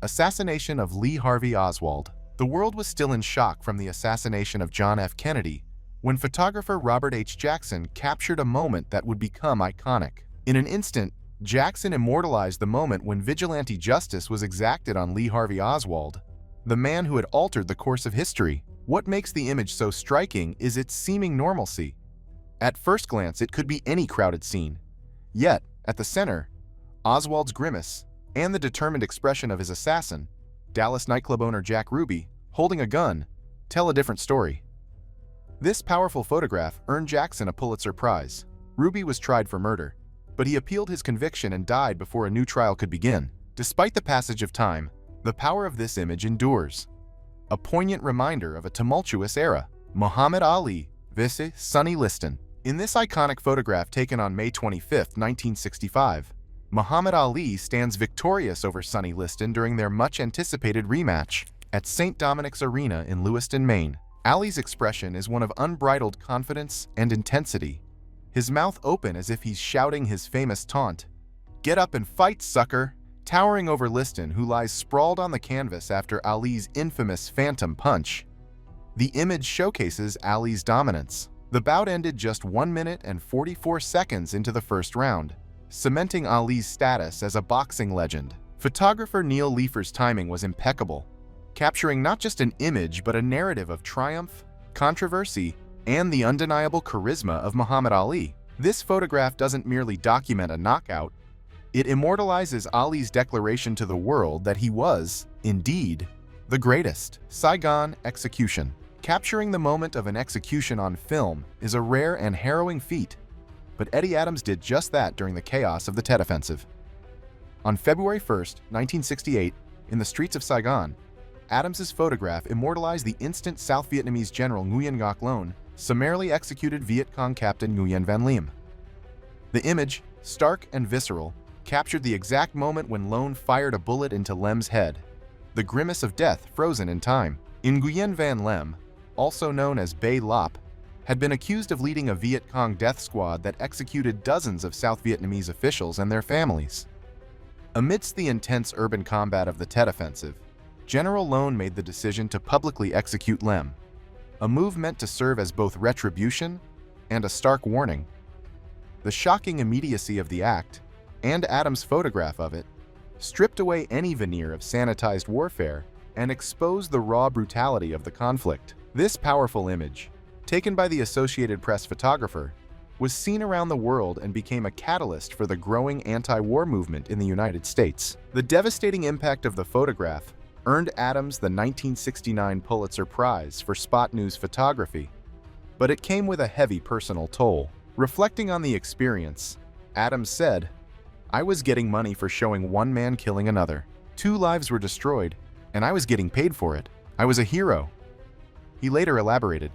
Assassination of Lee Harvey Oswald. The world was still in shock from the assassination of John F. Kennedy when photographer Robert H. Jackson captured a moment that would become iconic. In an instant, Jackson immortalized the moment when vigilante justice was exacted on Lee Harvey Oswald, the man who had altered the course of history. What makes the image so striking is its seeming normalcy. At first glance, it could be any crowded scene. Yet, at the center, Oswald's grimace and the determined expression of his assassin, Dallas nightclub owner Jack Ruby, holding a gun, tell a different story. This powerful photograph earned Jackson a Pulitzer Prize. Ruby was tried for murder, but he appealed his conviction and died before a new trial could begin. Despite the passage of time, the power of this image endures. A poignant reminder of a tumultuous era. Muhammad Ali vs. Sonny Liston. In this iconic photograph taken on May 25, 1965, Muhammad Ali stands victorious over Sonny Liston during their much-anticipated rematch at St. Dominic's Arena in Lewiston, Maine. Ali's expression is one of unbridled confidence and intensity, his mouth open as if he's shouting his famous taunt, "Get up and fight, sucker!" towering over Liston, who lies sprawled on the canvas after Ali's infamous phantom punch. The image showcases Ali's dominance. The bout ended just 1 minute and 44 seconds into the first round, cementing Ali's status as a boxing legend. Photographer Neil Leifer's timing was impeccable, capturing not just an image but a narrative of triumph, controversy, and the undeniable charisma of Muhammad Ali. This photograph doesn't merely document a knockout, it immortalizes Ali's declaration to the world that he was, indeed, the greatest. Saigon execution. Capturing the moment of an execution on film is a rare and harrowing feat, but Eddie Adams did just that during the chaos of the Tet Offensive. On February 1, 1968, in the streets of Saigon, Adams's photograph immortalized the instant South Vietnamese General Nguyen Ngoc Loan summarily executed Viet Cong Captain Nguyen Van Liem. The image, stark and visceral, captured the exact moment when Loan fired a bullet into Lem's head, the grimace of death frozen in time. Nguyen Van Liem, also known as Bay Lop, had been accused of leading a Viet Cong death squad that executed dozens of South Vietnamese officials and their families. Amidst the intense urban combat of the Tet Offensive, General Loan made the decision to publicly execute Lem, a move meant to serve as both retribution and a stark warning. The shocking immediacy of the act, and Adams' photograph of it, stripped away any veneer of sanitized warfare and exposed the raw brutality of the conflict. This powerful image, taken by the Associated Press photographer, was seen around the world and became a catalyst for the growing anti-war movement in the United States. The devastating impact of the photograph earned Adams the 1969 Pulitzer Prize for spot news photography, but it came with a heavy personal toll. Reflecting on the experience, Adams said, "I was getting money for showing one man killing another. 2 lives were destroyed, and I was getting paid for it. I was a hero." He later elaborated,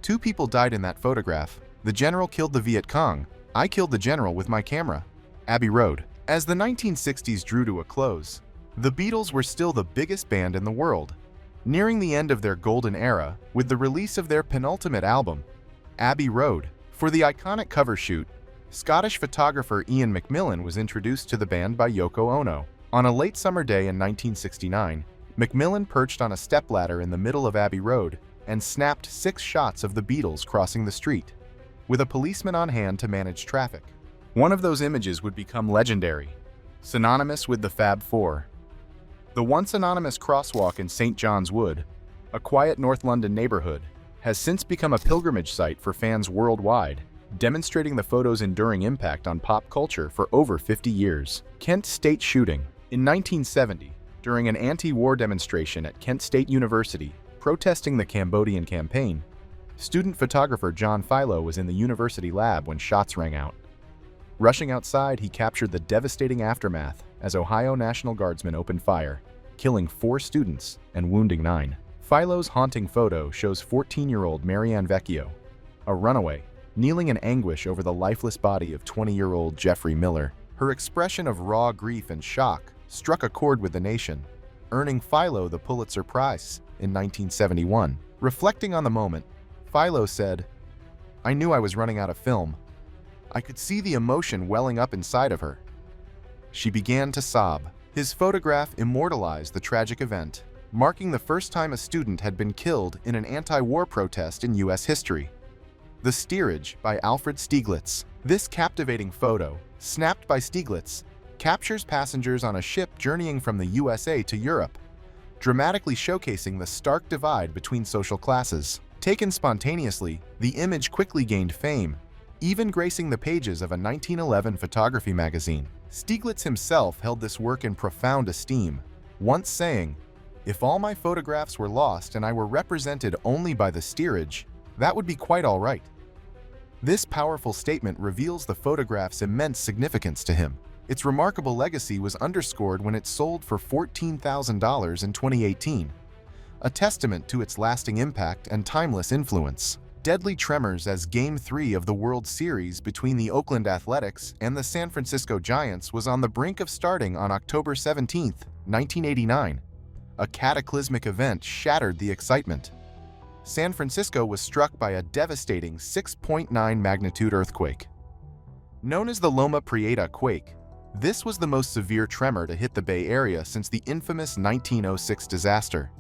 "2 people died in that photograph. The general killed the Viet Cong. I killed the general with my camera." Abbey Road. As the 1960s drew to a close, the Beatles were still the biggest band in the world, nearing the end of their golden era with the release of their penultimate album, Abbey Road. For the iconic cover shoot, Scottish photographer Ian McMillan was introduced to the band by Yoko Ono. On a late summer day in 1969, McMillan perched on a stepladder in the middle of Abbey Road and snapped 6 shots of the Beatles crossing the street, with a policeman on hand to manage traffic. One of those images would become legendary, synonymous with the Fab Four. The once anonymous crosswalk in St. John's Wood, a quiet North London neighborhood, has since become a pilgrimage site for fans worldwide, demonstrating the photo's enduring impact on pop culture for over 50 years. Kent State shooting. In 1970, during an anti-war demonstration at Kent State University, protesting the Cambodian campaign, student photographer John Philo was in the university lab when shots rang out. Rushing outside, he captured the devastating aftermath as Ohio National Guardsmen opened fire, killing 4 students and wounding 9. Philo's haunting photo shows 14-year-old Marianne Vecchio, a runaway, kneeling in anguish over the lifeless body of 20-year-old Jeffrey Miller. Her expression of raw grief and shock struck a chord with the nation, earning Philo the Pulitzer Prize in 1971. Reflecting on the moment, Philo said, "I knew I was running out of film. I could see the emotion welling up inside of her. She began to sob, His photograph immortalized the tragic event, marking the first time a student had been killed in an anti-war protest in U.S. history. The Steerage by Alfred Stieglitz. This captivating photo, snapped by Stieglitz, captures passengers on a ship journeying from the USA to Europe, dramatically showcasing the stark divide between social classes. Taken spontaneously, the image quickly gained fame, even gracing the pages of a 1911 photography magazine. Stieglitz himself held this work in profound esteem, once saying, "If all my photographs were lost and I were represented only by the steerage, that would be quite all right." This powerful statement reveals the photograph's immense significance to him. Its remarkable legacy was underscored when it sold for $14,000 in 2018, a testament to its lasting impact and timeless influence. Deadly tremors as Game 3 of the World Series between the Oakland Athletics and the San Francisco Giants was on the brink of starting on October 17, 1989. A cataclysmic event shattered the excitement. San Francisco was struck by a devastating 6.9 magnitude earthquake. Known as the Loma Prieta quake, this was the most severe tremor to hit the Bay Area since the infamous 1906 disaster.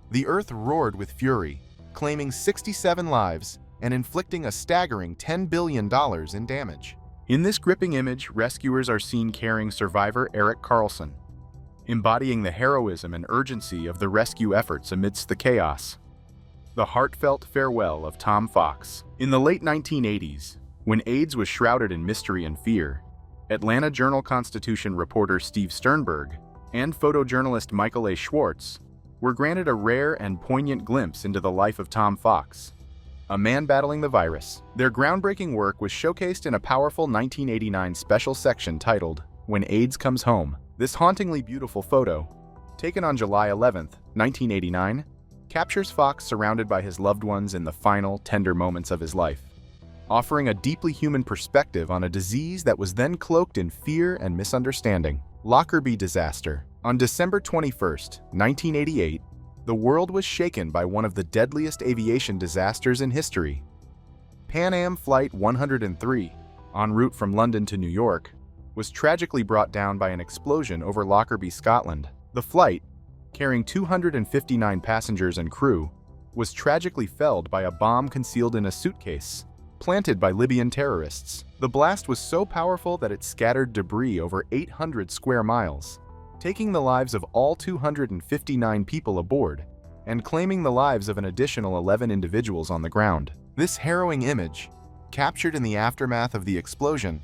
The earth roared with fury, claiming 67 lives and inflicting a staggering $10 billion in damage. In this gripping image, rescuers are seen carrying survivor Eric Carlson, embodying the heroism and urgency of the rescue efforts amidst the chaos. The heartfelt farewell of Tom Fox. In the late 1980s, when AIDS was shrouded in mystery and fear, Atlanta Journal-Constitution reporter Steve Sternberg and photojournalist Michael A. Schwartz were granted a rare and poignant glimpse into the life of Tom Fox, a man battling the virus. Their groundbreaking work was showcased in a powerful 1989 special section titled "When AIDS Comes Home." This hauntingly beautiful photo, taken on July 11, 1989, captures Fox surrounded by his loved ones in the final, tender moments of his life, offering a deeply human perspective on a disease that was then cloaked in fear and misunderstanding. Lockerbie disaster. On December 21, 1988, the world was shaken by one of the deadliest aviation disasters in history. Pan Am Flight 103, en route from London to New York, was tragically brought down by an explosion over Lockerbie, Scotland. The flight, carrying 259 passengers and crew, was tragically felled by a bomb concealed in a suitcase, planted by Libyan terrorists. The blast was so powerful that it scattered debris over 800 square miles, taking the lives of all 259 people aboard and claiming the lives of an additional 11 individuals on the ground. This harrowing image, captured in the aftermath of the explosion,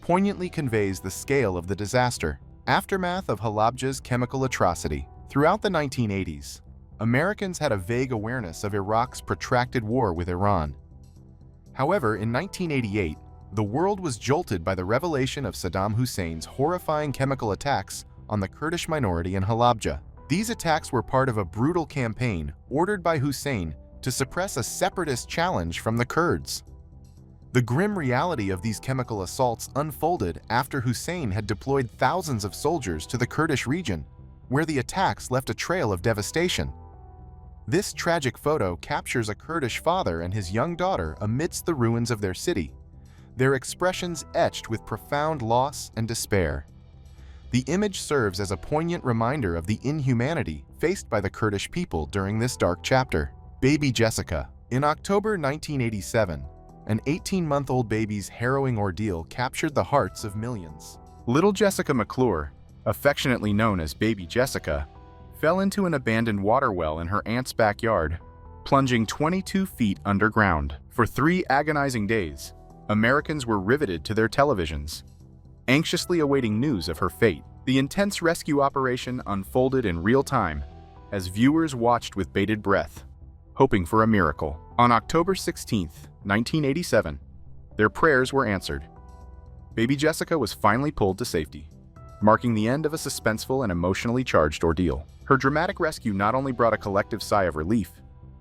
poignantly conveys the scale of the disaster. Aftermath of Halabja's chemical atrocity. Throughout the 1980s, Americans had a vague awareness of Iraq's protracted war with Iran. However, in 1988, the world was jolted by the revelation of Saddam Hussein's horrifying chemical attacks on the Kurdish minority in Halabja. These attacks were part of a brutal campaign ordered by Hussein to suppress a separatist challenge from the Kurds. The grim reality of these chemical assaults unfolded after Hussein had deployed thousands of soldiers to the Kurdish region, where the attacks left a trail of devastation. This tragic photo captures a Kurdish father and his young daughter amidst the ruins of their city, their expressions etched with profound loss and despair. The image serves as a poignant reminder of the inhumanity faced by the Kurdish people during this dark chapter. Baby Jessica. In October 1987, an 18-month-old baby's harrowing ordeal captured the hearts of millions. Little Jessica McClure, affectionately known as Baby Jessica, fell into an abandoned water well in her aunt's backyard, plunging 22 feet underground. For 3 agonizing days, Americans were riveted to their televisions, anxiously awaiting news of her fate. The intense rescue operation unfolded in real time as viewers watched with bated breath, hoping for a miracle. On October 16, 1987, their prayers were answered. Baby Jessica was finally pulled to safety, marking the end of a suspenseful and emotionally charged ordeal. Her dramatic rescue not only brought a collective sigh of relief,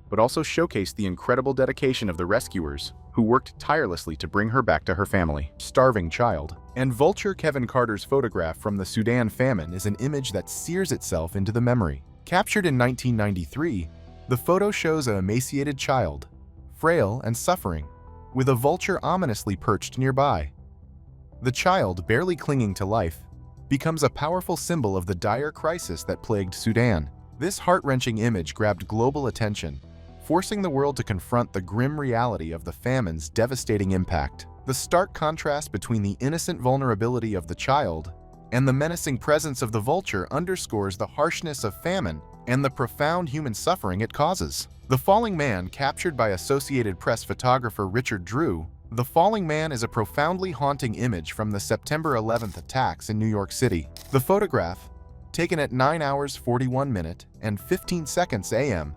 but also showcased the incredible dedication of the rescuers who worked tirelessly to bring her back to her family. Starving child. And Vulture Kevin Carter's photograph from the Sudan famine is an image that sears itself into the memory. Captured in 1993, the photo shows an emaciated child, frail and suffering, with a vulture ominously perched nearby. The child, barely clinging to life, becomes a powerful symbol of the dire crisis that plagued Sudan. This heart-wrenching image grabbed global attention, forcing the world to confront the grim reality of the famine's devastating impact. The stark contrast between the innocent vulnerability of the child and the menacing presence of the vulture underscores the harshness of famine and the profound human suffering it causes. The falling man, captured by Associated Press photographer Richard Drew. The falling man is a profoundly haunting image from the September 11th attacks in New York City. The photograph, taken at 9 hours 41 minutes and 15 seconds a.m.,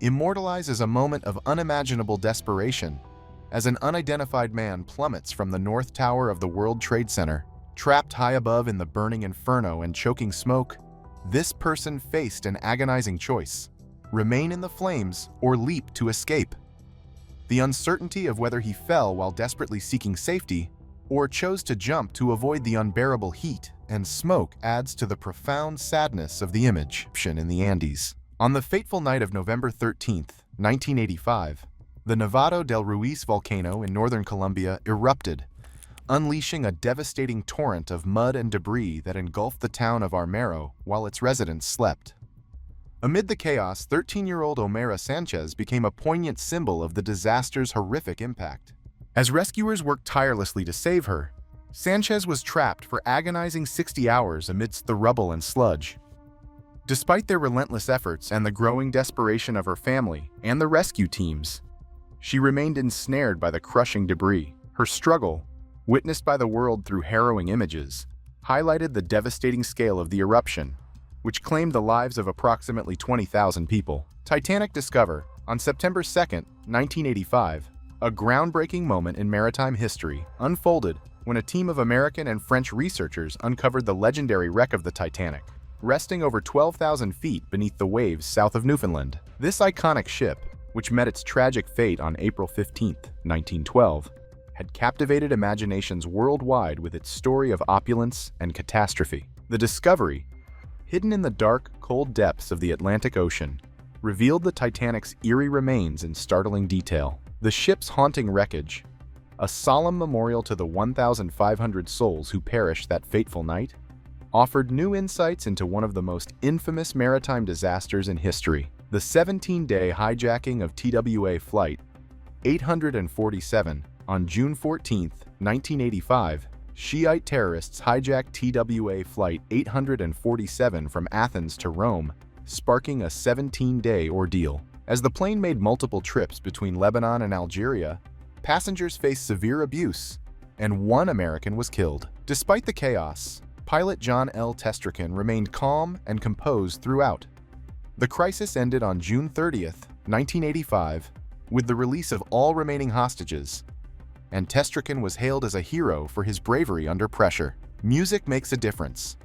immortalizes a moment of unimaginable desperation as an unidentified man plummets from the North Tower of the World Trade Center. Trapped high above in the burning inferno and choking smoke, this person faced an agonizing choice: remain in the flames or leap to escape. The uncertainty of whether he fell while desperately seeking safety or chose to jump to avoid the unbearable heat and smoke adds to the profound sadness of the image. In the Andes. On the fateful night of November 13, 1985, the Nevado del Ruiz volcano in northern Colombia erupted, unleashing a devastating torrent of mud and debris that engulfed the town of Armero while its residents slept. Amid the chaos, 13-year-old Omera Sanchez became a poignant symbol of the disaster's horrific impact. As rescuers worked tirelessly to save her, Sanchez was trapped for agonizing 60 hours amidst the rubble and sludge. Despite their relentless efforts and the growing desperation of her family and the rescue teams, she remained ensnared by the crushing debris. Her struggle, witnessed by the world through harrowing images, highlighted the devastating scale of the eruption, which claimed the lives of approximately 20,000 people. Titanic Discover. On September 2, 1985, a groundbreaking moment in maritime history unfolded when a team of American and French researchers uncovered the legendary wreck of the Titanic, resting over 12,000 feet beneath the waves south of Newfoundland. This iconic ship, which met its tragic fate on April 15, 1912, had captivated imaginations worldwide with its story of opulence and catastrophe. The discovery, hidden in the dark, cold depths of the Atlantic Ocean, revealed the Titanic's eerie remains in startling detail. The ship's haunting wreckage, a solemn memorial to the 1,500 souls who perished that fateful night, offered new insights into one of the most infamous maritime disasters in history. The 17-day hijacking of TWA Flight 847 on June 14, 1985, Shiite terrorists hijacked TWA Flight 847 from Athens to Rome, sparking a 17-day ordeal. As the plane made multiple trips between Lebanon and Algeria, passengers faced severe abuse, and one American was killed. Despite the chaos, pilot John L. Testrakin remained calm and composed throughout. The crisis ended on June 30, 1985, with the release of all remaining hostages, and Testrakin was hailed as a hero for his bravery under pressure. Music makes a difference.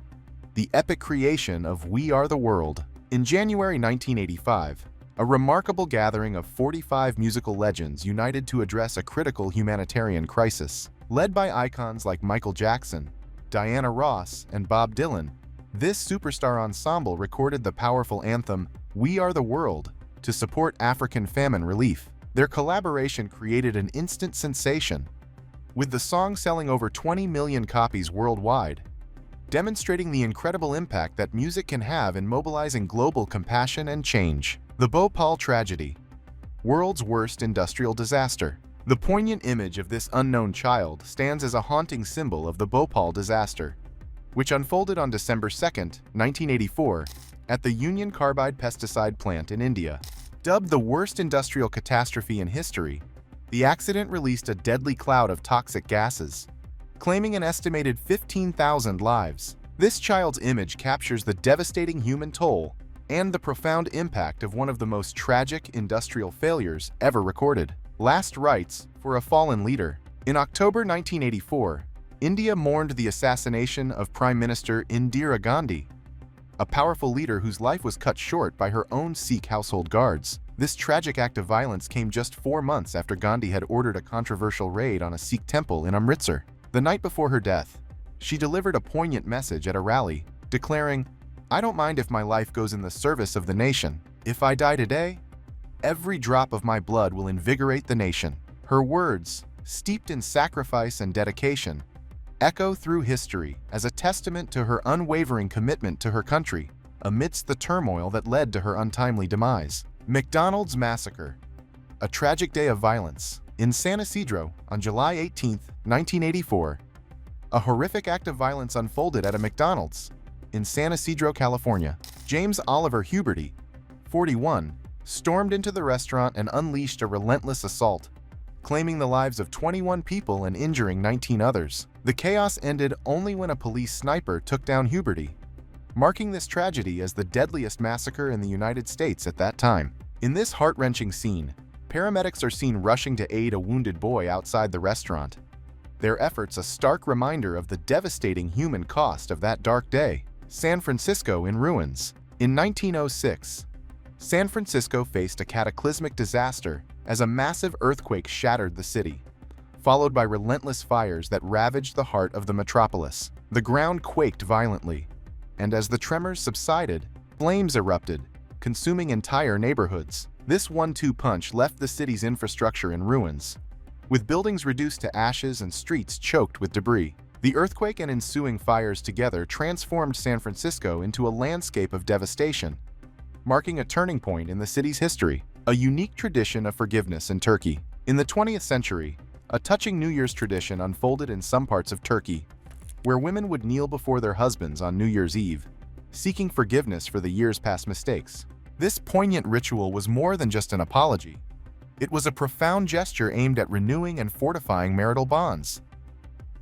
The epic creation of We Are the World. In January 1985, a remarkable gathering of 45 musical legends united to address a critical humanitarian crisis. Led by icons like Michael Jackson, Diana Ross, and Bob Dylan, this superstar ensemble recorded the powerful anthem, We Are the World, to support African famine relief. Their collaboration created an instant sensation, with the song selling over 20 million copies worldwide, demonstrating the incredible impact that music can have in mobilizing global compassion and change. The Bhopal tragedy, world's worst industrial disaster. The poignant image of this unknown child stands as a haunting symbol of the Bhopal disaster, which unfolded on December 2, 1984, at the Union Carbide pesticide plant in India. Dubbed the worst industrial catastrophe in history, the accident released a deadly cloud of toxic gases, claiming an estimated 15,000 lives. This child's image captures the devastating human toll and the profound impact of one of the most tragic industrial failures ever recorded. Last rites for a fallen leader. In October 1984, India mourned the assassination of Prime Minister Indira Gandhi, a powerful leader whose life was cut short by her own Sikh household guards. This tragic act of violence came just 4 months after Gandhi had ordered a controversial raid on a Sikh temple in Amritsar. The night before her death, she delivered a poignant message at a rally, declaring, "I don't mind if my life goes in the service of the nation. If I die today, every drop of my blood will invigorate the nation." Her words, steeped in sacrifice and dedication, echo through history as a testament to her unwavering commitment to her country amidst the turmoil that led to her untimely demise. McDonald's Massacre, a tragic day of violence. In San Isidro, on July 18, 1984, a horrific act of violence unfolded at a McDonald's in San Isidro, California. James Oliver Huberty, 41, stormed into the restaurant and unleashed a relentless assault, claiming the lives of 21 people and injuring 19 others. The chaos ended only when a police sniper took down Huberty, marking this tragedy as the deadliest massacre in the United States at that time. In this heart-wrenching scene, paramedics are seen rushing to aid a wounded boy outside the restaurant, their efforts a stark reminder of the devastating human cost of that dark day. San Francisco in ruins. In 1906, San Francisco faced a cataclysmic disaster as a massive earthquake shattered the city, followed by relentless fires that ravaged the heart of the metropolis. The ground quaked violently, and as the tremors subsided, flames erupted, consuming entire neighborhoods. This one-two punch left the city's infrastructure in ruins, with buildings reduced to ashes and streets choked with debris. The earthquake and ensuing fires together transformed San Francisco into a landscape of devastation, marking a turning point in the city's history. A unique tradition of forgiveness in Turkey. In the 20th century, a touching New Year's tradition unfolded in some parts of Turkey, where women would kneel before their husbands on New Year's Eve, seeking forgiveness for the year's past mistakes. This poignant ritual was more than just an apology. It was a profound gesture aimed at renewing and fortifying marital bonds.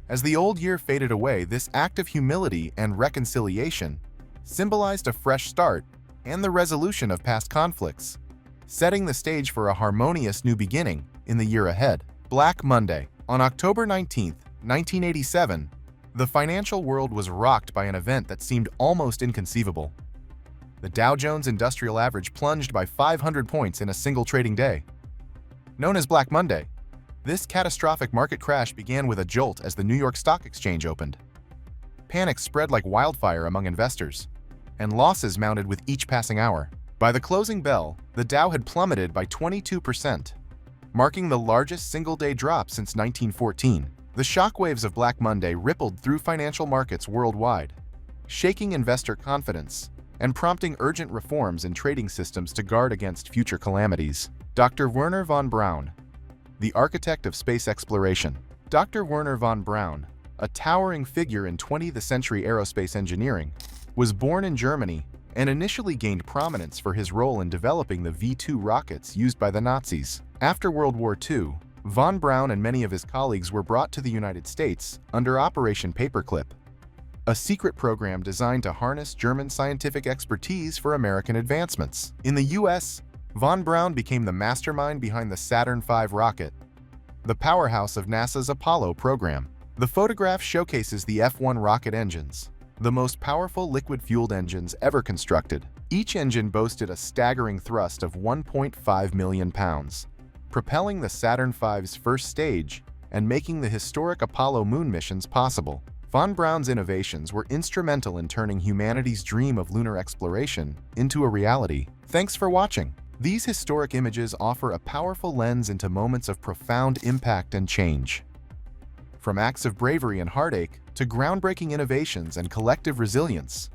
As the old year faded away, this act of humility and reconciliation symbolized a fresh start and the resolution of past conflicts, setting the stage for a harmonious new beginning in the year ahead. Black Monday. On October 19, 1987, the financial world was rocked by an event that seemed almost inconceivable. The Dow Jones Industrial Average plunged by 500 points in a single trading day. Known as Black Monday, this catastrophic market crash began with a jolt as the New York Stock Exchange opened. Panic spread like wildfire among investors, and losses mounted with each passing hour. By the closing bell, the Dow had plummeted by 22%, marking the largest single-day drop since 1914. The shockwaves of Black Monday rippled through financial markets worldwide, shaking investor confidence and prompting urgent reforms in trading systems to guard against future calamities. Dr. Wernher von Braun, the architect of space exploration. Dr. Wernher von Braun, a towering figure in 20th century aerospace engineering, was born in Germany and initially gained prominence for his role in developing the V-2 rockets used by the Nazis. After World War II, von Braun and many of his colleagues were brought to the United States under Operation Paperclip, a secret program designed to harness German scientific expertise for American advancements. In the U.S., von Braun became the mastermind behind the Saturn V rocket, the powerhouse of NASA's Apollo program. The photograph showcases the F-1 rocket engines, the most powerful liquid-fueled engines ever constructed. Each engine boasted a staggering thrust of 1.5 million pounds, propelling the Saturn V's first stage and making the historic Apollo moon missions possible. Von Braun's innovations were instrumental in turning humanity's dream of lunar exploration into a reality. Thanks for watching. These historic images offer a powerful lens into moments of profound impact and change. From acts of bravery and heartache to groundbreaking innovations and collective resilience,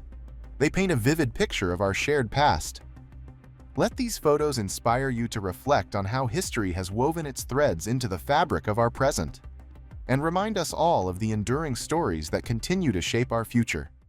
they paint a vivid picture of our shared past. Let these photos inspire you to reflect on how history has woven its threads into the fabric of our present, and remind us all of the enduring stories that continue to shape our future.